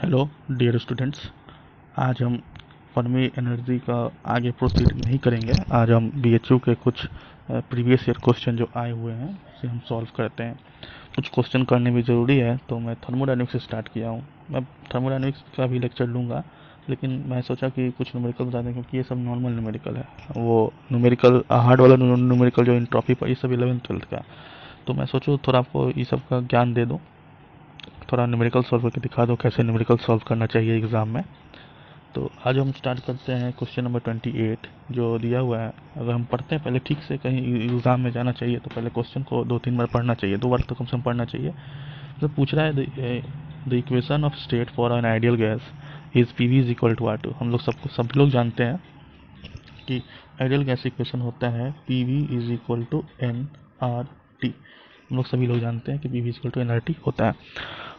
Hello dear students. आज हम Fermi energy का आगे प्रोसीड नहीं करेंगे। आज हम बीएचयू के कुछ प्रीवियस ईयर क्वेश्चन जो आए हुए हैं उसे हम सॉल्व करते हैं। कुछ क्वेश्चन करने भी ज़रूरी है, तो मैं थर्मोडायनेमिक्स से स्टार्ट किया हूँ। मैं थर्मोडायनेमिक्स का भी लेक्चर लूँगा, लेकिन मैं सोचा कि कुछ न्यूमेरिकल बता दें, क्योंकि ये सब नॉर्मल न्यूमेरिकल है। वो न्यूमेरिकल हार्ड वाला न्यूमेरिकल जो एंट्रोपी पर, ये सब 11th-12th का। तो मैं सोचूँ थोड़ा आपको ये सब का ज्ञान दे दूँ, थोड़ा न्यूमेरिकल सॉल्व करके दिखा दो कैसे न्यूमेरिकल सॉल्व करना चाहिए एग्ज़ाम में। तो आज हम स्टार्ट करते हैं क्वेश्चन नंबर 28 जो दिया हुआ है। अगर हम पढ़ते हैं पहले ठीक से, कहीं एग्ज़ाम में जाना चाहिए तो पहले क्वेश्चन को 2-3 बार पढ़ना चाहिए, 2 बार तो कम से कम पढ़ना चाहिए। तो पूछ रहा है the equation of state for an ideal gas is p we is equal to r two. हम लोग सभी लोग जानते हैं कि आइडियल गैस इक्वेशन होता है P V is equal to N R t. हम लोग सभी लोग जानते हैं कि p we is equal to N R T होता है।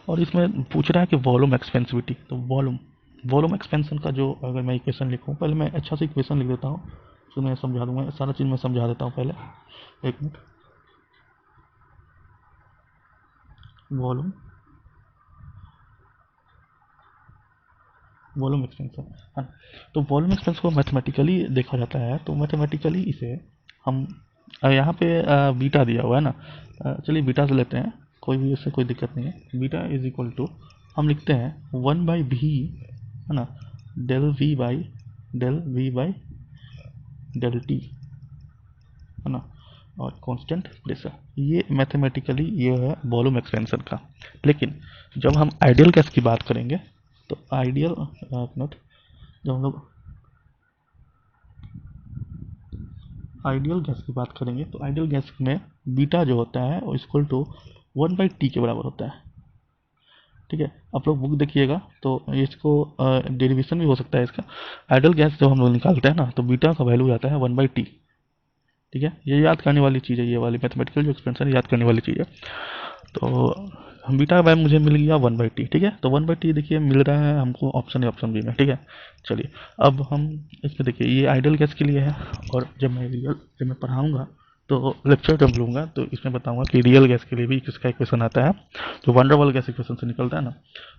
और इसमें पूछ रहा है कि वॉल्यूम एक्सपेंसिविटी। तो वॉल्यूम एक्सपेंशन का जो अगर मैं इक्वेशन लिखूँ, पहले मैं अच्छा से इक्वेशन लिख देता हूँ, फिर मैं समझा दूंगा। सारा चीज़ मैं समझा देता हूँ पहले। एक मिनट। वॉल्यूम वॉल्यूम एक्सपेंशन, हाँ। तो वॉल्यूम एक्सपेंस को मैथमेटिकली देखा जाता है, तो मैथमेटिकली इसे हम यहाँ पे बीटा दिया हुआ है ना। चलिए बीटा से लेते हैं, कोई भी इससे कोई दिक्कत नहीं है। बीटा इज इक्वल टू हम लिखते हैं 1/v, है ना, del v by del t, है ना, और कांस्टेंट प्रेशर। ये मैथमेटिकली ये है वॉल्यूम एक्सपेंशन का। लेकिन जब हम आइडियल गैस की बात करेंगे तो आइडियल मिनट, जब हम लोग आइडियल गैस की बात करेंगे तो आइडियल गैस में बीटा जो होता है वो इक्वल टू 1/t के बराबर होता है। ठीक है, आप लोग बुक देखिएगा तो इसको डेरिवेशन भी हो सकता है इसका। आइडियल गैस जब हम लोग निकालते हैं ना, तो बीटा का वैल्यू आता है 1/t। ठीक है, ये याद करने वाली चीज़ है, ये वाली मैथमेटिकल जो एक्सपेंशन याद करने वाली चीज़ है। तो बीटा का वैल्यू मुझे मिल गया 1/t। ठीक है, तो 1/t देखिए मिल रहा है हमको ऑप्शन ए ऑप्शन बी में। ठीक है, चलिए अब हम इसमें देखिए ये आइडियल गैस के लिए है, और जब मैं पढ़ाऊँगा तो लेक्चर जब लूँगा तो इसमें बताऊँगा कि रियल गैस के लिए भी किसका इक्वेशन आता है, जो वंडरवॉल गैस इक्वेशन से निकलता है ना।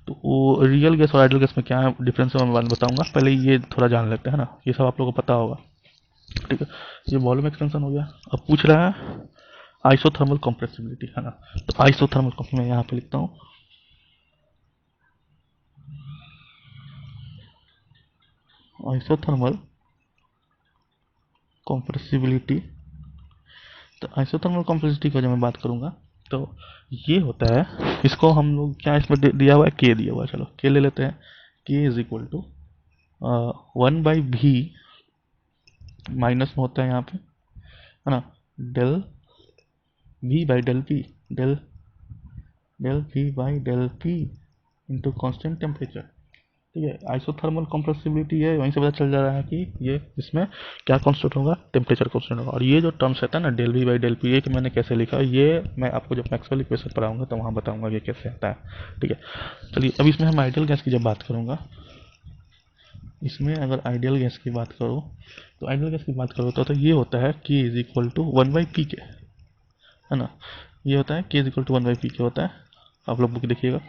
तो वो रियल गैस और आइडियल गैस में क्या डिफरेंस है मैं बाद में बताऊँगा। पहले ये थोड़ा जान लेते हैं ना, ये सब आप लोगों को पता होगा। ठीक है, ये वॉल्यूम एक्सपेंशन हो गया। अब पूछ रहा है आइसोथर्मल कंप्रेसिबिलिटी, है ना। तो आइसोथर्मल कंप्रेसिबिलिटी मैं यहाँ पे लिखता हूँ, आइसोथर्मल कंप्रेसिबिलिटी। तो आइसोथर्मल कंप्रेसिबिलिटी का जब मैं बात करूँगा तो ये होता है, इसको हम लोग क्या इसमें दिया हुआ है, के दिया हुआ है। चलो के ले लेते हैं। के is equal to 1/v minus में होता है यहाँ पे, है ना, del v by del p, del del v by del p into constant temperature. ठीक है, आइसोथर्मल कंप्रेसिबिलिटी है, वहीं से पता चल जा रहा है कि ये इसमें क्या कांस्टेंट होगा, टेम्परेचर कांस्टेंट होगा। और ये जो टर्म्स रहता है ना del we by del p, ये कि मैंने कैसे लिखा, ये मैं आपको जब मैक्सवेल इक्वेशन पढ़ाऊंगा तो वहाँ बताऊंगा ये कैसे आता है। ठीक है, चलिए अब इसमें हम आइडियल गैस की जब बात करूँगा, इसमें अगर आइडियल गैस की बात करो तो आइडियल गैस की बात करो तो ये होता है के इज इक्वल टू 1/p के, है ना। ये होता है के इज इक्वल टू 1/p के होता है। आप लोग बुक देखिएगा।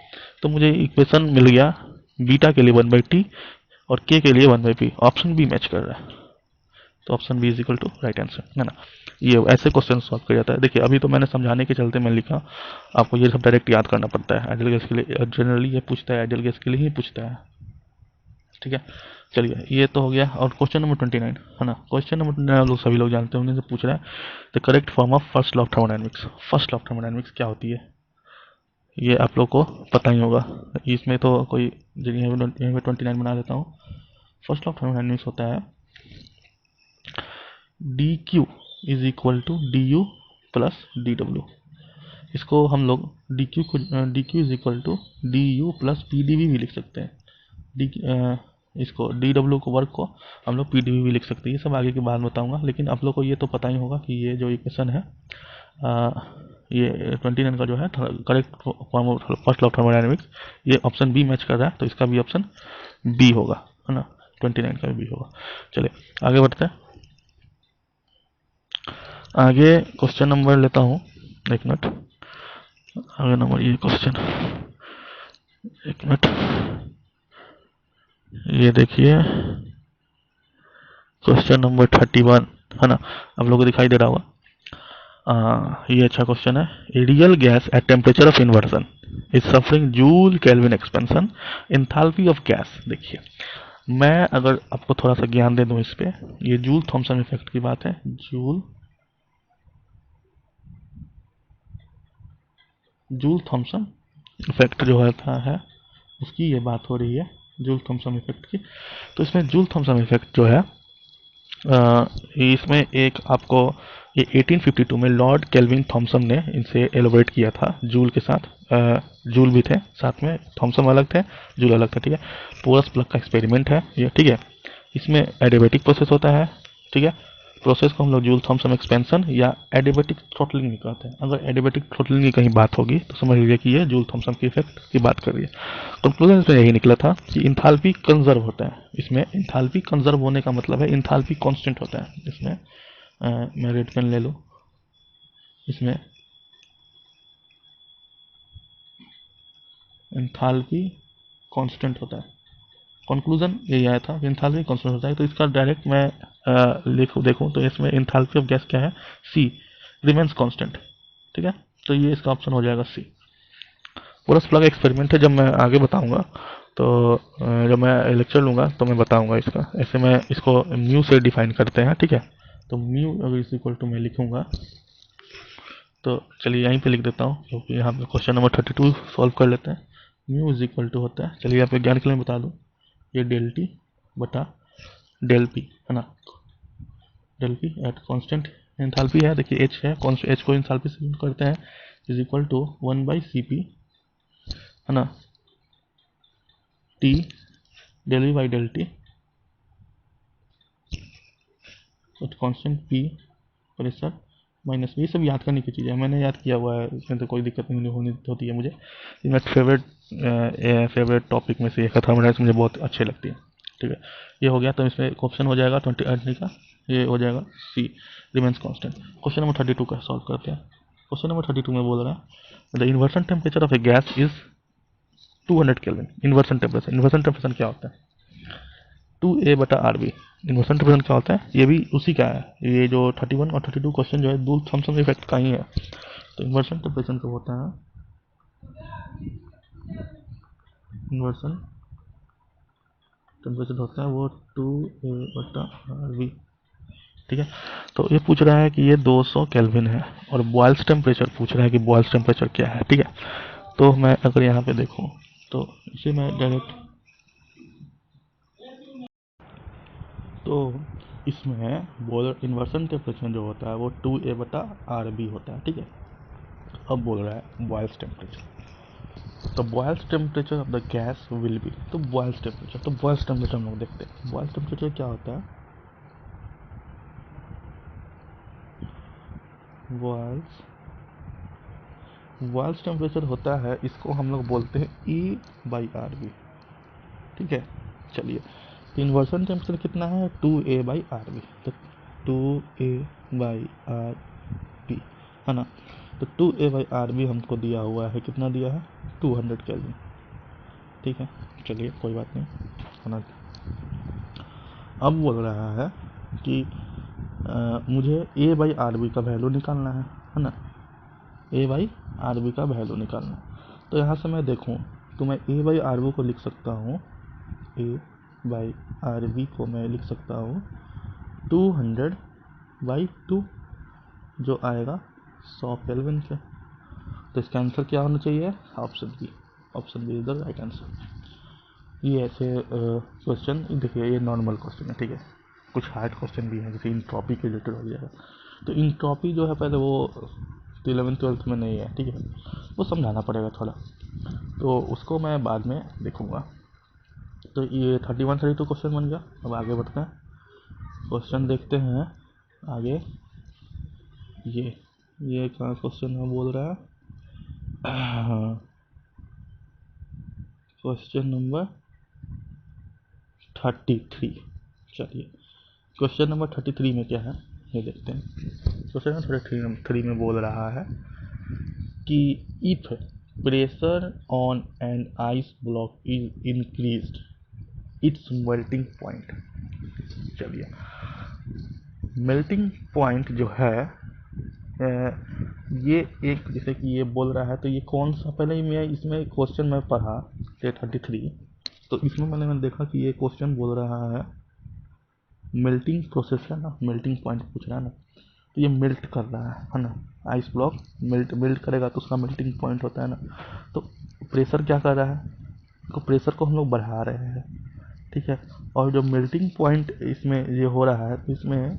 तो मुझे इक्वेशन मिल गया बीटा के लिए 1/t और के लिए 1/p। ऑप्शन बी मैच कर रहा है, तो option B is equal to right answer, है ना। ये ऐसे क्वेश्चन सॉल्व किया जाता है। देखिए अभी तो मैंने समझाने के चलते मैं लिखा, आपको ये सब डायरेक्ट याद करना पड़ता है। आइडियल गैस के लिए जनरली ये पूछता है, आइडियल गैस के लिए ही पूछता है। ठीक है, चलिए ये तो हो गया। और क्वेश्चन नंबर 29, है ना। क्वेश्चन नंबर 29 लोग सभी लोग जानते हैं, उन्हें से पूछ रहा है the correct form of first law of thermodynamics. First law of thermodynamics क्या होती है, ये आप लोग को पता ही होगा। इसमें तो कोई जगह में 29 बना देता हूँ। फर्स्ट लॉ ऑफ थर्मोडायनेमिक्स होता है D Q is equal to D U plus D W. इसको हम लोग D Q is equal to D U plus P D V भी लिख सकते हैं। डी इसको डी डब्ल्यू को वर्क को हम लोग पी डी वी भी लिख सकते हैं। ये सब आगे के बाद बताऊंगा, लेकिन आप लोग को ये तो पता ही होगा कि ये जो इक्वेशन है ये 29 का जो है correct form of first law of thermodynamics, ये ऑप्शन बी मैच कर रहा है, तो इसका भी ऑप्शन बी होगा, है ना। 29 का भी बी होगा। चलिए आगे बढ़ते हैं। आगे क्वेश्चन नंबर लेता हूँ, एक मिनट। आगे नंबर ये क्वेश्चन, एक मिनट। ये देखिए क्वेश्चन नंबर 31 है ना, आप लोगों को दिखाई दे रहा होगा। ये अच्छा क्वेश्चन है। A real gas at temperature of inversion is suffering joule kelvin expansion, enthalpy of gas. देखिए, मैं अगर आपको थोड़ा सा ज्ञान दे दूं इस पे, ये जूल थॉमसन इफेक्ट की बात है। जूल जूल थॉमसन इफेक्ट जो है उसकी ये बात हो रही है, जूल थॉमसन इफेक्ट की। तो इसमें जूल थॉमसन इफेक्ट जो है, इसमें एक आपको ये 1852 में लॉर्ड केल्विन थॉमसन ने इनसे एलोबरेट किया था जूल के साथ। जूल भी थे साथ में, थॉमसन अलग थे, जूल अलग था, ठीक है। पोरस प्लग का एक्सपेरिमेंट है ये, ठीक है। इसमें एडियाबेटिक प्रोसेस होता है, ठीक है। प्रोसेस को हम लोग जूल थॉमसन एक्सपेंशन या एडियाबेटिक थ्रॉटलिंग भी कहते हैं। अगर एडियाबेटिक थ्रॉटलिंग की कहीं बात होगी तो समझ लीजिए कि ये जूल थॉमसन की इफेक्ट की बात कर रही है। कंक्लूजन इसमें यही निकला था कि इंथाल्पी कंजर्व होता है। इसमें इंथाल्पी कंजर्व होने का मतलब है इंथाल्पी कांस्टेंट होता है इसमें। मैं रेड पेन ले लूँ। इसमें इंथाल्पी कांस्टेंट होता है। कंक्लूजन यही आया था कि इंथाल्पी कांस्टेंट होता है। तो इसका डायरेक्ट मैं लिखूँ देखूँ तो इसमें इंथाल्पी ऑफ गैस क्या है, सी रिमेन्स कांस्टेंट, ठीक है। तो ये इसका ऑप्शन हो जाएगा सी। पूरा प्लग एक्सपेरिमेंट है, जब मैं आगे बताऊंगा तो जब मैं लेक्चर लूंगा तो मैं बताऊंगा इसका। ऐसे मैं इसको म्यू से डिफाइन करते हैं, ठीक है। तो म्यू अगर इज इक्वल टू मैं लिखूंगा, तो चलिए यहीं पे लिख देता हूँ क्योंकि यहाँ पे क्वेश्चन नंबर 32 सॉल्व कर लेते हैं। म्यू इज इक्वल टू होता है, चलिए यहाँ पे ज्ञान के लिए बता दूँ, ये डेल टी बटा डेल पी है ना। Del P at constant enthalpy है, देखिए एच है, एच को एंथैल्पी से करते हैं, इज इक्वल टू 1/Cp है ना, T del we by del T at constant P pressure minus. ये सब याद करने की चीज़ है, मैंने याद किया हुआ है, इसमें तो कोई दिक्कत नहीं होनी होती है मुझे। ये मेरा फेवरेट टॉपिक में से एक है, थर्मोडायनेमिक्स मुझे बहुत अच्छे लगती है, ठीक है। ये हो गया, तो इसमें ऑप्शन हो जाएगा 28 का, ये हो जाएगा सी रिमेन्स कांस्टेंट। क्वेश्चन नंबर 32 का सॉल्व करते हैं। क्वेश्चन नंबर 32 में बोल रहा है the inversion temperature of A gas is 200 kelvin. Inversion temperature क्या होता है, 2a/RB। इन्वर्सन टेम्परेचर क्या होता है, ये भी उसी का है। ये जो 31 और 32 क्वेश्चन जो है जूल थॉमसन इफेक्ट का ही है। तो इन्वर्सन टेम्परेचर जो होता है, इन्वर्सन टेम्परेचर होता है वो 2a/RB, ठीक है। तो ये पूछ रहा है कि ये 200 केल्विन है और बॉयल्स टेम्परेचर पूछ रहा है कि बॉयल्स टेम्परेचर क्या है, ठीक है। तो मैं अगर यहाँ पे देखूँ तो इसे मैं डायरेक्ट, तो इसमें बॉयलर इन्वर्सन टेम्परेचर जो होता है वो 2a/RB होता है, ठीक है। अब बोल रहा है बॉयल्स टेम्परेचर, तो boils temperature of the gas will be, तो बॉयल्स टेम्परेचर हम लोग देखते हैं। बॉयल्स टेम्परेचर क्या होता है, बॉयल्स बॉयल्स टेम्परेचर होता है, इसको हम लोग बोलते हैं E/RB, ठीक है। चलिए, तो इन्वर्सन टेम्परेचर कितना है, 2a/RB, तो 2a/RB है ना। तो 2a/RB हमको दिया हुआ है, कितना दिया है, 200 केल्विन, ठीक है। चलिए कोई बात नहीं, होना। अब बोल रहा है कि मुझे a/RB का वैल्यू निकालना है ना, a/RB का वैल्यू निकालना है। तो यहाँ से मैं देखूँ तो मैं a/RB को लिख सकता हूँ, a/RB को मैं लिख सकता हूँ 200/2, जो आएगा 100 केल्विन के। तो इसका आंसर क्या होना चाहिए, option B. Option B is the right answer. ये ऐसे क्वेश्चन देखिए, ये नॉर्मल क्वेश्चन है, ठीक है। कुछ हार्ड क्वेश्चन भी हैं, जैसे इंट्रॉपी के रिलेटेड हो जाएगा। तो इंट्रॉपी जो है पहले वो 11th-12th में नहीं है, ठीक है, वो समझाना पड़ेगा थोड़ा, तो उसको मैं बाद में देखूँगा। तो ये 31-32 क्वेश्चन बन गया। अब आगे बढ़ते हैं, क्वेश्चन देखते हैं आगे। ये ये कहाँ क्वेश्चन है बोल रहा है, क्वेश्चन नंबर 33। चलिए, क्वेश्चन नंबर 33 में क्या है ये देखते हैं। क्वेश्चन नंबर 33 में बोल रहा है कि if pressure on an ice block is increased, it's melting point. चलिए, मेल्टिंग पॉइंट जो है ये एक, जैसे कि ये बोल रहा है तो ये कौन सा, पहले ही मैं इसमें क्वेश्चन मैं पढ़ा 33, तो इसमें मैंने देखा कि ये क्वेश्चन बोल रहा है मेल्टिंग प्रोसेस है ना, मेल्टिंग पॉइंट पूछ रहा है ना, तो ये मेल्ट कर रहा है ना, आइस ब्लॉक मेल्ट मेल्ट करेगा तो उसका मेल्टिंग पॉइंट होता है ना। तो प्रेशर क्या कर रहा है, तो प्रेशर को हम लोग बढ़ा रहे हैं, ठीक है। और जो मेल्टिंग पॉइंट इसमें ये हो रहा है तो इसमें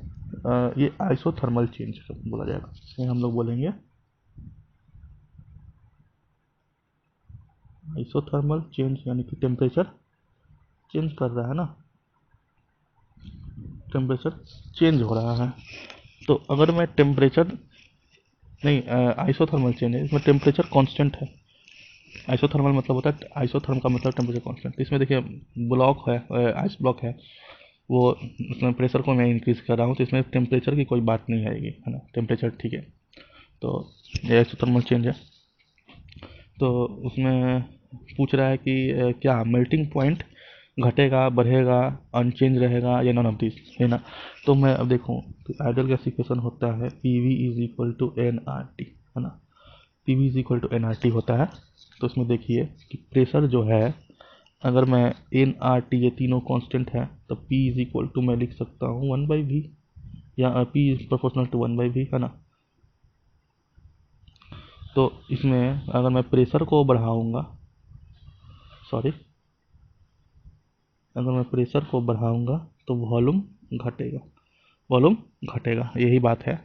ये आइसोथर्मल चेंज बोला जाएगा, इसमें हम लोग बोलेंगे आइसोथर्मल चेंज, यानी कि टेम्परेचर चेंज कर रहा है ना, टेम्परेचर चेंज हो रहा है। तो अगर मैं टेम्परेचर नहीं, आइसोथर्मल चेंज है, इसमें टेम्परेचर कांस्टेंट है। आइसोथर्मल मतलब होता है, आइसोथर्म का मतलब टेम्परेचर कांस्टेंट। इसमें देखिए ब्लॉक है, आइस ब्लॉक है, वो उसमें प्रेशर को मैं इंक्रीज कर रहा हूँ, तो इसमें टेम्परेचर की कोई बात नहीं आएगी, है ना, टेम्परेचर ठीक है। तो ये आइसोथर्मल चेंज है। तो उसमें पूछ रहा है कि क्या मेल्टिंग पॉइंट घटेगा, बढ़ेगा, अनचेंज रहेगा या नॉन ऑफ दिस, है ना। तो मैं अब देखूँ तो आइडियल गैस इक्वेशन होता है P V is equal to N R T, है ना, P we is equal to N R T होता है। तो उसमें देखिए कि प्रेशर जो है, अगर मैं एन आर टी ये तीनों कांस्टेंट है तो पी इज इक्वल टू मैं लिख सकता हूँ 1/v, या P is proportional to 1/v, है ना। तो इसमें अगर मैं प्रेशर को बढ़ाऊंगा, सॉरी, अगर मैं प्रेशर को बढ़ाऊंगा तो वॉल्यूम घटेगा, वॉल्यूम घटेगा, यही बात है।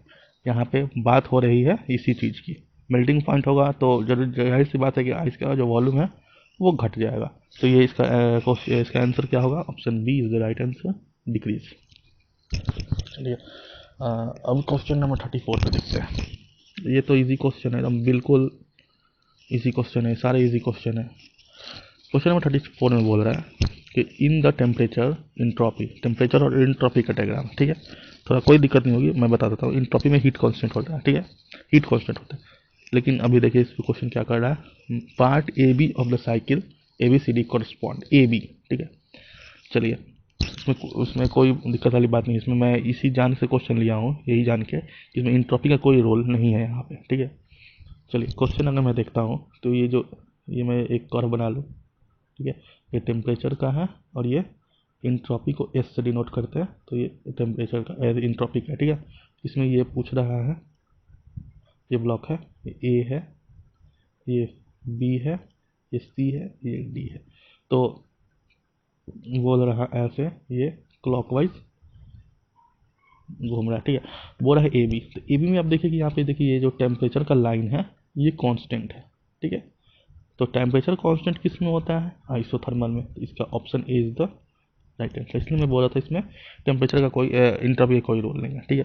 यहाँ पे बात हो रही है इसी चीज़ की। मेल्टिंग पॉइंट होगा तो जरूर जाहिर सी बात है कि आइस का जो वॉल्यूम है वो घट जाएगा। तो ये इसका आंसर क्या होगा, option B is the right answer, decrease. चलिए, अब क्वेश्चन नंबर 34 पे देखते हैं। ये तो इजी क्वेश्चन है एकदम, बिल्कुल इजी क्वेश्चन है, सारे इजी क्वेश्चन है। क्वेश्चन नंबर 34 में बोल रहा है कि in the temperature entropy, temperature और इंट्रॉपी का डायग्राम, ठीक है। थोड़ा कोई दिक्कत नहीं होगी, मैं बता देता हूँ। इंट्रॉपी में हीट कांस्टेंट होता है, ठीक है, हीट कांस्टेंट होता है। लेकिन अभी देखिए इस क्वेश्चन क्या कर रहा है, part A B of the cycle A B C D correspond, A B, ठीक है। चलिए, उसमें कोई दिक्कत वाली बात नहीं है, इसमें मैं इसी जान से क्वेश्चन लिया हूँ, यही जान के, इसमें इंट्रॉपी का कोई रोल नहीं है यहाँ पे, ठीक है। चलिए, क्वेश्चन अगर मैं देखता हूँ तो ये मैं एक कर्व बना लूँ, ठीक है। ये टेम्परेचर का है और ये इंट्रॉपी को एस से डिनोट करते हैं, तो ये टेम्परेचर का इंट्रॉपी का है, ठीक है। इसमें ये पूछ रहा है, ये ब्लॉक है, ये ए है, ये बी है, ये सी है, ये डी है। तो बोल रहा ऐसे ये क्लॉकवाइज घूम रहा है, ठीक है। बोल रहा है ए बी, तो ए बी में आप देखिए कि यहाँ पे देखिए ये जो टेम्परेचर का लाइन है ये कांस्टेंट है, ठीक है। तो टेम्परेचर कांस्टेंट किस में होता है, आइसोथर्मल में, तो इसका option A is the right answer. इसलिए मैं बोल रहा था इसमें टेम्परेचर का कोई इंटरव्यू का कोई रोल नहीं है, ठीक है।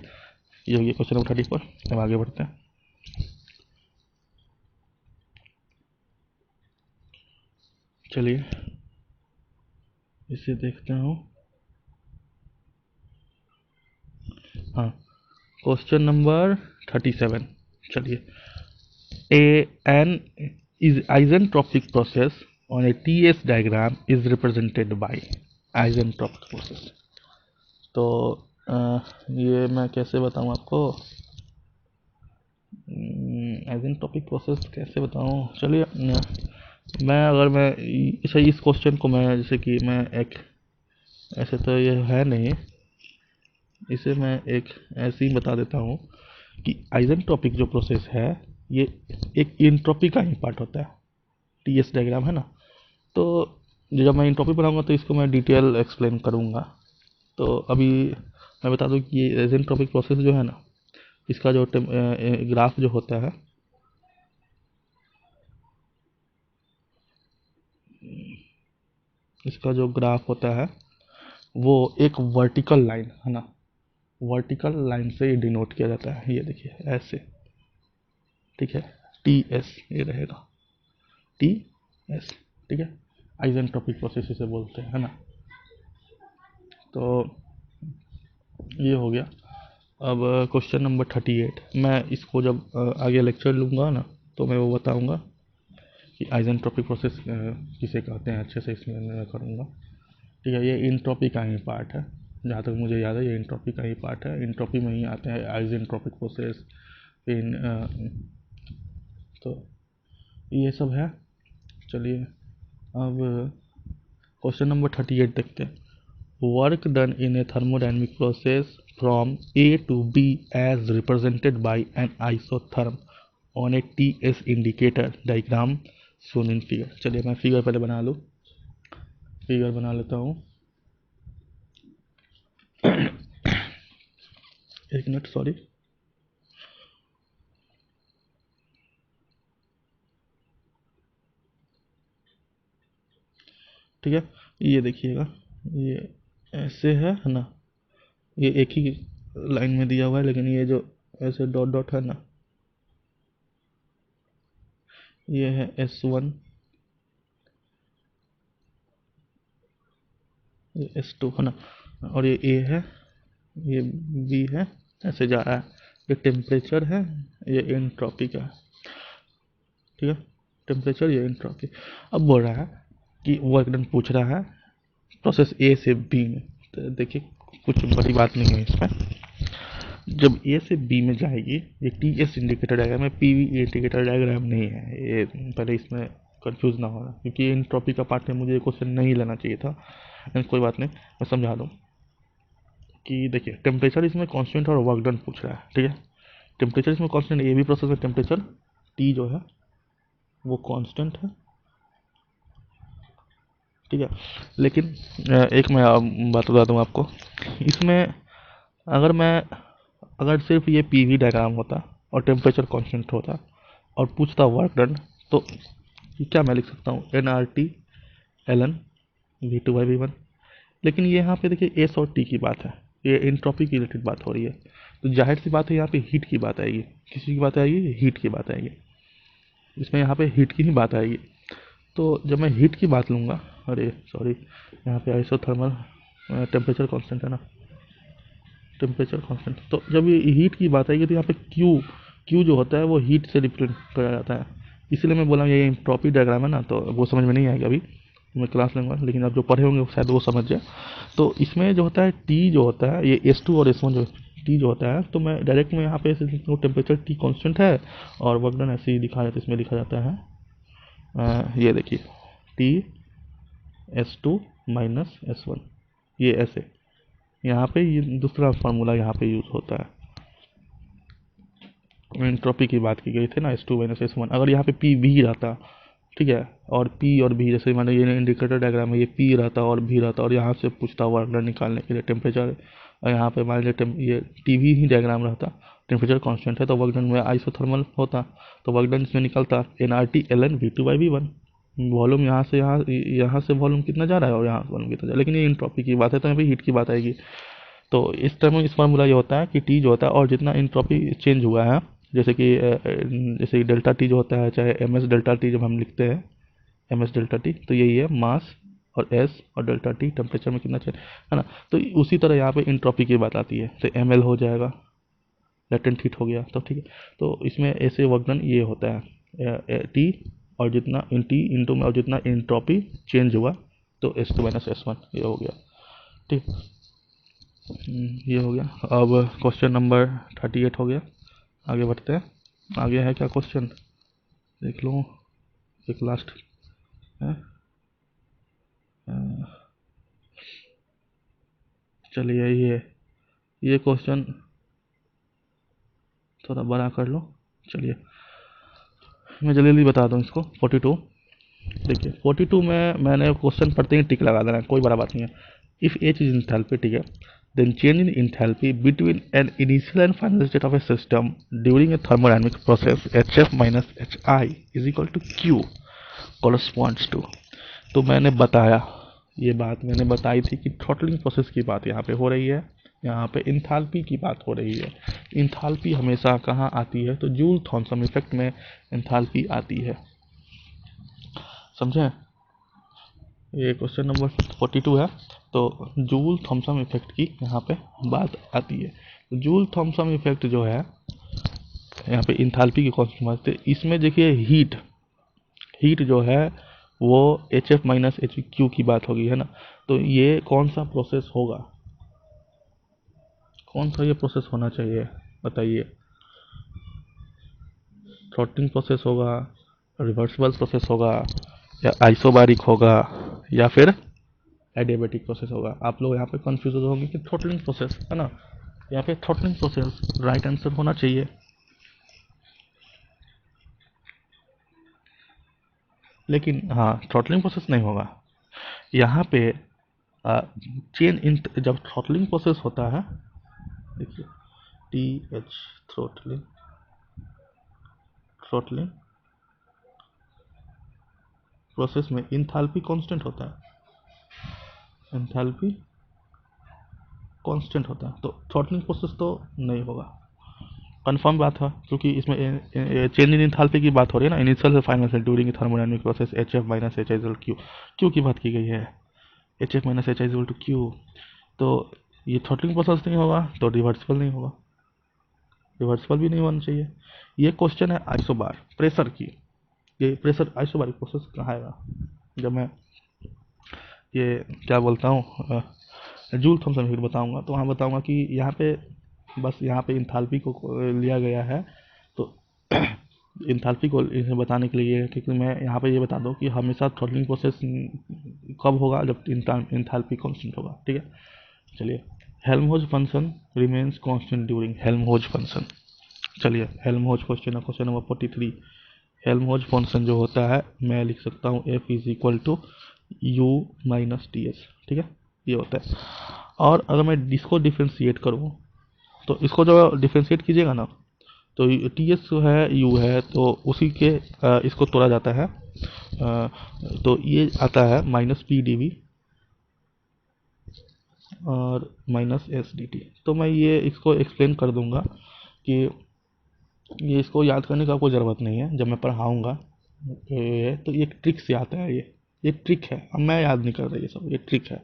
ये हो गया क्वेश्चन नंबर 34। अब आगे बढ़ते हैं। चलिए इसे देखते हूँ। हाँ, क्वेश्चन नंबर 37। चलिए, A N is isentropic process on a T S diagram is represented by isentropic process. तो ये मैं कैसे बताऊँ आपको, आइजेंट्रोपिक प्रोसेस कैसे बताऊँ। चलिए, मैं इसे इस क्वेश्चन को मैं, जैसे कि मैं एक, ऐसे तो ये है नहीं, इसे मैं एक ऐसे ही बता देता हूँ कि आइजेंट्रोपिक जो प्रोसेस है ये एक इंट्रोपी का ही पार्ट होता है। टीएस डायग्राम है ना, तो जब मैं इंट्रोपी बनाऊंगा तो इसको मैं डिटेल एक्सप्लेन करूँगा। तो अभी मैं बता दूँ कि ये आइजेंट्रोपिक प्रोसेस जो है ना, इसका जो ग्राफ जो होता है, इसका जो ग्राफ होता है वो एक वर्टिकल लाइन है ना, वर्टिकल लाइन से डिनोट किया जाता है, ये देखिए ऐसे, ठीक है। टी एस ये रहेगा, टी एस, ठीक है। आइजेंट्रोपिक प्रोसेस इसे बोलते हैं, है ना। तो ये हो गया। अब क्वेश्चन नंबर 38, मैं इसको जब आगे लेक्चर लूँगा ना तो मैं वो बताऊँगा कि आइजेंट्रोपिक प्रोसेस किसे कहते हैं, अच्छे से इसमें मैं करूँगा। ठीक है, ये इंट्रोपी का ही पार्ट है, जहाँ तक मुझे याद है ये इंट्रोपी का ही पार्ट है। इंट्रोपी में ही आते हैं आइसेंट्रोपिक प्रोसेस, फिर तो ये सब है। चलिए अब क्वेश्चन नंबर 38 देखते हैं। Work done in a thermodynamic process from A to B as represented by an isotherm on a TS indicator diagram shown in figure. चलिए मैं फिगर पहले बना लूँ, फिगर बना लेता हूँ। एक मिनट, सॉरी। ठीक है, ये देखिएगा, ये ऐसे है ना, ये एक ही लाइन में दिया हुआ है, लेकिन ये जो ऐसे डॉट डॉट है ना, ये है S1, ये S2 है ना, और ये A है, ये B है, ऐसे जा रहा है। ये टेम्परेचर है, ये एंट्रोपी का है। ठीक है, टेम्परेचर, ये एंट्रोपी। अब बोल रहा है कि वर्क डन पूछ रहा है प्रोसेस A से B में। तो देखिए कुछ बड़ी बात नहीं है इसमें। जब A से B में जाएगी, ये TS इंडिकेटर डायग्राम है, PV इंडिकेटर डायग्राम नहीं है। ये पहले इसमें कंफ्यूज ना होना, क्योंकि एंट्रोपी का पार्ट में मुझे ये क्वेश्चन नहीं लेना चाहिए था। कोई बात नहीं, मैं समझा दूँ कि देखिए टेम्परेचर इसमें कांस्टेंट और वर्क डन पूछ रहा है। ठीक है, टेम्परेचर इसमें कांस्टेंट, ये भी प्रोसेस में टेम्परेचर T जो है वो कांस्टेंट है। ठीक है, लेकिन एक मैं बात बता दूँ आपको, इसमें अगर सिर्फ ये PV डायग्राम होता और टेम्परेचर कांस्टेंट होता और पूछता वर्क डन, तो क्या मैं लिख सकता हूँ nRT ln V2/V1। लेकिन ये यहाँ पे देखिए S और T की बात है, ये एंट्रोपी की रिलेटेड बात हो रही है, तो जाहिर सी बात है यहाँ पे हीट की बात आएगी। किसी की बात आएगी? हीट की बात आएगी। इसमें यहाँ पे हीट की ही बात आएगी। तो जब मैं हीट की बात लूँगा, अरे सॉरी, यहाँ पे आइसोथर्मल टेम्परेचर कांस्टेंट है ना, टेम्परेचर कांस्टेंट। तो जब ये हीट की बात आएगी तो यहाँ पे क्यू जो होता है वो हीट से रिप्रेजेंट करा जाता है। इसलिए मैं बोला ये एंट्रोपी डायग्राम है ना, तो वो समझ में नहीं आएगा अभी, मैं क्लास लूँगा, लेकिन आप जो पढ़े होंगे शायद वो समझ जाए। तो इसमें जो होता है टी जो होता है, ये S2 और S1 जो टी जो होता है, तो मैं डायरेक्ट में यहाँ पे टेम्परेचर T कांस्टेंट है और वर्क डन ऐसे ही दिखा जाता है। इसमें लिखा जाता है ये देखिए TS2 माइनस S1, ये ऐसे यहाँ पे ये दूसरा फार्मूला यहाँ पे यूज होता है। एंट्रोपी की बात की गई थी ना, S2 माइनस S1। अगर यहाँ पे P भी रहता, ठीक है, और P और V, जैसे मैंने ये इंडिकेटर डायग्राम है, ये P रहता और V रहता, और यहाँ से पूछता वर्क डन निकालने के लिए टेम्परेचर, और यहाँ पे मान लीजिए ये TV ही डायग्राम रहता, टेम्परेचर कांस्टेंट है, तो वर्क डन में आइसोथर्मल होता, तो वर्क डन इसमें निकलता nRT ln V2/V1। वॉल्यूम यहाँ से वॉल्यूम कितना जा रहा है और यहाँ से वॉल्यूम कितना जा रहा है, लेकिन ये एंट्रोपी की बात है तो यहाँ पे हीट की बात आएगी। तो इस टाइम इस फार्मूला ये होता है कि T जो होता है और जितना एंट्रोपी चेंज हुआ है, जैसे कि डेल्टा T जो होता है, चाहे MS डेल्टा T जब हम लिखते हैं MS डेल्टा T, तो यही है मास और S और डेल्टा T टेम्परेचर में कितना चेंज है ना। तो उसी तरह यहाँ पे एंट्रोपी की बात आती है, तो ML हो जाएगा, लेटेंट हीट हो गया। तो ठीक है, तो इसमें ऐसे वर्क डन ये होता है T और जितना T इंटू में और जितना एंट्रोपी चेंज हुआ, तो S2 माइनस S1 ये हो गया। ठीक, ये हो गया। अब क्वेश्चन नंबर 38 हो गया, आगे बढ़ते हैं। आगे है क्या क्वेश्चन, देख लो, एक लास्ट है। चलिए ये क्वेश्चन थोड़ा बड़ा कर लो। चलिए मैं जल्दी जल्दी बता दूँ इसको। 42 देखिए, 42 में मैंने क्वेश्चन पढ़ते ही टिक लगा देना है, कोई बड़ा बात नहीं है। इफ़ H इज इंथैल्पी, ठीक है, then change in enthalpy between an initial and final state of a system during a thermodynamic process HF minus HI is equal to Q corresponds to। तो मैंने बताया, ये बात मैंने बताई थी कि थ्रॉटलिंग प्रोसेस की बात यहाँ पे हो रही है, यहाँ पे इंथाल्पी की बात हो रही है। इंथाल्पी हमेशा कहाँ आती है, तो जूल थॉमसन इफेक्ट में इंथाल्पी आती है, समझे। ये क्वेश्चन नंबर 42 है। तो जूल थॉमसन इफेक्ट की यहाँ पे बात आती है। जूल थॉमसन इफेक्ट जो है यहाँ पे इंथाल्पी की कॉन्सेप्ट समझते, इसमें देखिए हीट जो है वो H F minus H Q की बात होगी, है ना। तो ये कौन सा प्रोसेस होगा, कौन सा ये प्रोसेस होना चाहिए बताइए। थ्रॉटलिंग प्रोसेस होगा, रिवर्सिबल प्रोसेस होगा, या आइसोबारिक होगा, या फिर एडियाबेटिक प्रोसेस होगा। आप लोग यहाँ पे कंफ्यूज होंगे कि थ्रॉटलिंग प्रोसेस, है ना। यहाँ पे थ्रॉटलिंग प्रोसेस राइट आंसर होना चाहिए। लेकिन हाँ, थ्रॉटलिंग प्रोसेस नहीं होगा यहाँ पे। चेन इन जब थ्रॉटलिंग प्रोसेस होता है, देखिए T H, throttling, throttling process में इंथैल्पी कांस्टेंट होता है, इंथैल्पी कांस्टेंट होता है। तो थ्रॉटलिंग प्रोसेस तो नहीं होगा, कंफर्म बात है, क्योंकि इसमें चेंज इन इंथैल्पी की बात हो रही है ना, इनिशियल से फाइनल से during thermodynamic process H F minus H I Q, Q की बात की गई है, H F minus H I to Q. तो ये थ्रॉटलिंग प्रोसेस नहीं होगा तो रिवर्सिबल नहीं होगा, रिवर्सिबल भी नहीं होना चाहिए। ये क्वेश्चन है आइसोबार प्रेशर की, ये प्रेशर आइसोबारिक प्रोसेस कहाँ आएगा। जब मैं ये क्या बोलता हूँ जूल थॉमसन फिर बताऊंगा, तो वहाँ बताऊंगा कि यहाँ पे बस यहाँ पे इंथाल्पी को लिया गया है। तो इंथाल्पी को इसे बताने के लिए, क्योंकि मैं यहाँ पे ये बता दूँ कि हमेशा थ्रॉटलिंग प्रोसेस कब होगा, जब इंथाल्पी कांस्टेंट होगा, ठीक है। चलिए, Helmholtz function remains constant during Helmholtz function. चलिए, हेल्महोल्ट्ज क्वेश्चन है, क्वेश्चन नंबर 43। हेल्महोल्ट्ज फंक्शन जो होता है, मैं लिख सकता हूँ F is equal to U minus T S, ठीक है, ये होता है। और अगर मैं इसको डिफ्रेंशिएट करूँ, तो इसको जो डिफ्रेंशिएट कीजिएगा ना, तो टी एस जो है यू है, तो उसी के इसको तोड़ा जाता है, तो ये आता है माइनस पी डी वी और माइनस एस डी टी। तो मैं ये इसको एक्सप्लेन कर दूंगा कि ये इसको याद करने का कोई ज़रूरत नहीं है, जब मैं पढ़ाऊँगा तो ये ट्रिक से आता है, ये ट्रिक है, अब मैं याद नहीं कर रहा, ये सब ये ट्रिक है।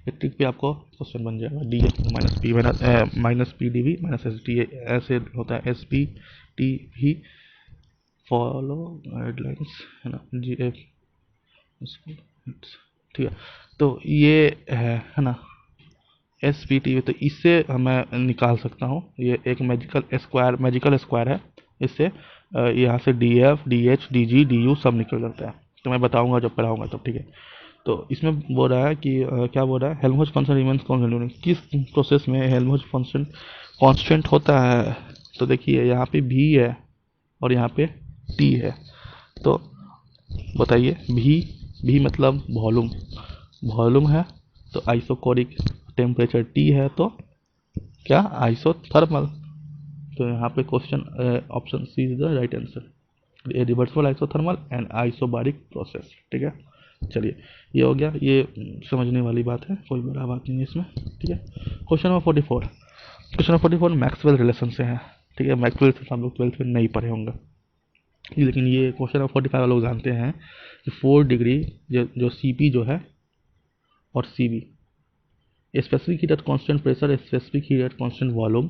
ये ट्रिक पे आपको क्वेश्चन बन जाएगा, D S minus P D V minus S T, ऐसे होता है S P T V, follow guidelines, है ना, जी एफ, ठीक है। तो ये है ना एस पी टी, तो इससे मैं निकाल सकता हूँ, ये एक मैजिकल स्क्वायर है, इससे यहाँ से D F D H D G D you सब निकल जाता है। तो मैं बताऊंगा जब पढ़ाऊंगा तब, ठीक है। तो इसमें बोल रहा है कि क्या बोल रहा है, हेल्महोल्ट्ज फंक्शन रिमेंस कांस्टेंट किस प्रोसेस में हेल्महोल्ट्ज फंक्शन कांस्टेंट होता है। तो देखिए यहाँ पे भी है और यहाँ पे टी है, तो बताइए भी मतलब वॉल्यूम, वॉल्यूम है, तो आइसोकोरिक टेम्परेचर टी है, तो क्या आइसोथर्मल। तो यहाँ पे question option C is the right answer, reversible isothermal and isobaric process, ठीक है। चलिए, ये हो गया, ये समझने वाली बात है, कोई बड़ा बात नहीं है इसमें, ठीक है। Question number 44, question number 44 Maxwell relation से है, ठीक है। मैक्सवेल से हम लोग 12th में नहीं पढ़े होंगे, लेकिन ये क्वेश्चन नंबर 45 लोग जानते हैं कि 4 डिग्री जो सी पी जो है और C B, specific heat at constant pressure, specific heat at constant volume,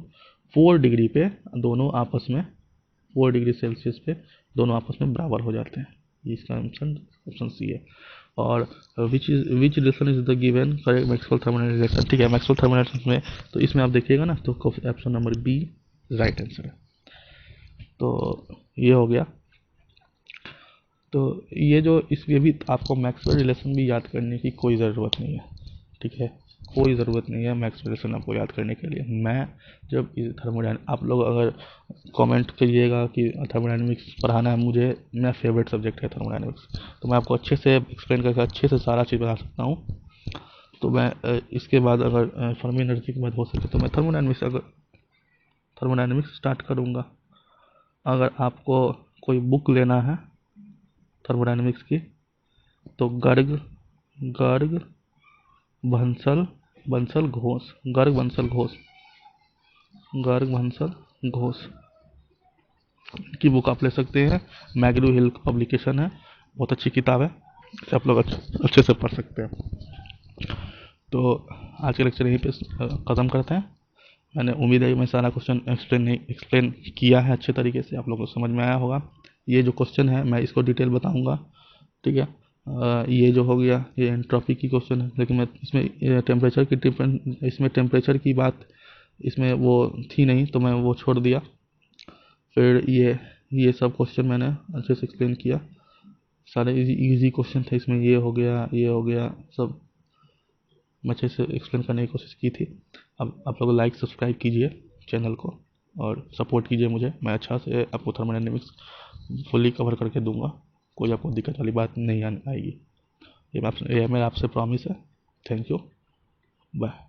4 degree पे दोनों आपस में, 4 डिग्री सेल्सियस पे दोनों आपस में बराबर हो जाते हैं। ये इसका आंसर ऑप्शन सी है। और which relation is the given correct Maxwell thermodynamic relation, ठीक है। मैक्सवेल थर्मोडायनामिक्स में तो इसमें आप देखिएगा ना, तो option number B right answer है। तो ये हो गया। तो ये जो इसमें भी आपको मैक्सवेल रिलेशन भी याद करने की कोई ज़रूरत नहीं है, ठीक है। कोई ज़रूरत नहीं है मैक्सवेल रिलेशन आपको याद करने के लिए। मैं जब थर्मोडायनामिक्स, आप लोग अगर कमेंट करिएगा कि थर्मोडायनामिक्स पढ़ाना है मुझे, मेरा फेवरेट सब्जेक्ट है थर्मोडायनामिक्स, तो मैं आपको अच्छे से एक्सप्लेन करके अच्छे से सारा चीज़ बता सकता हूँ। तो मैं इसके बाद अगर फर्मी एनर्जी के बाद हो सके तो मैं थर्मोडायनामिक्स स्टार्ट करूँगा। अगर आपको कोई बुक लेना है थर्मोडायनामिक्स की, तो गर्ग गर्ग बंसल बंसल घोष, गर्ग बंसल घोष, गर्ग बंसल घोष की बुक आप ले सकते हैं। मैग्रू हिल पब्लिकेशन है, बहुत अच्छी किताब है, इसे आप लोग अच्छे से पढ़ सकते हैं। तो आज के लेक्चर यहीं पे ख़त्म करते हैं। मैंने उम्मीद है कि मैं सारा क्वेश्चन एक्सप्लेन किया है अच्छे तरीके से, आप लोगों को समझ में आया होगा। ये जो क्वेश्चन है मैं इसको डिटेल बताऊंगा, ठीक है। ये जो हो गया ये एंट्रोपी की क्वेश्चन है, लेकिन मैं इसमें टेम्परेचर की डिफरेंट इसमें टेम्परेचर की बात इसमें वो थी नहीं, तो मैं वो छोड़ दिया। फिर ये सब क्वेश्चन मैंने अच्छे से एक्सप्लेन किया, सारे इजी क्वेश्चन थे इसमें, ये हो गया सब मैं अच्छे से एक्सप्लेन करने की कोशिश की थी। अब आप लोग लाइक सब्सक्राइब कीजिए चैनल को और सपोर्ट कीजिए मुझे, मैं अच्छा से आपको थर्मोडायनेमिक्स फुली कवर करके दूंगा, कोई आपको दिक्कत वाली बात नहीं आएगी। ये मेरा आपसे प्रॉमिस है। Thank you, bye.